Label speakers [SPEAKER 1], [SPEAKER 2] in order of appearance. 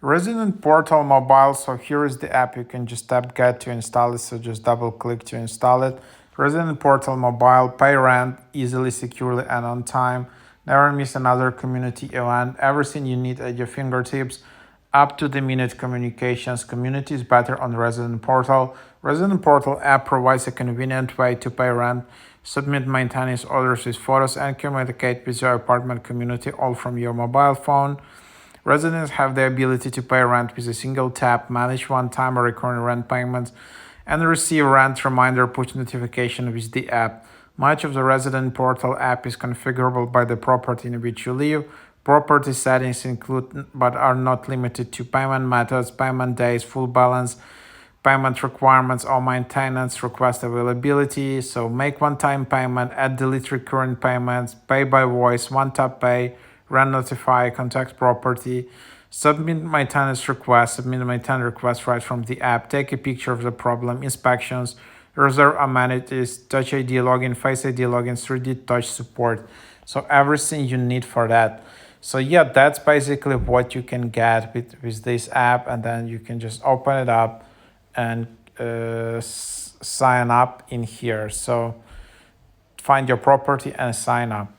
[SPEAKER 1] Resident Portal Mobile. So here is the app. You can just tap get to install it. So just double click to install it. Resident Portal Mobile, pay rent easily, securely, and on time. Never miss another community event. Everything you need at your fingertips. Up to the minute communications. Community is better on Resident Portal. Resident Portal app provides a convenient way to pay rent, submit maintenance orders with photos, and communicate with your apartment community all from your mobile phone. Residents have the ability to pay rent with a single tap, manage one-time or recurring rent payments, and receive rent reminder push notification with the app. Much of the Resident Portal app is configurable by the property in which you live. Property settings include but are not limited to payment methods, payment days, full balance, payment requirements, or maintenance request availability. So make one-time payment, add delete recurring payments, pay by voice, one-tap pay, rent notify, contact property, submit maintenance request, submit maintenance request right from the app, take a picture of the problem, inspections, reserve amenities, Touch ID login, Face ID login, 3D touch support. So everything you need for that. So yeah, that's basically what you can get with this app, and then you can just open it up and sign up in here. So find your property and sign up.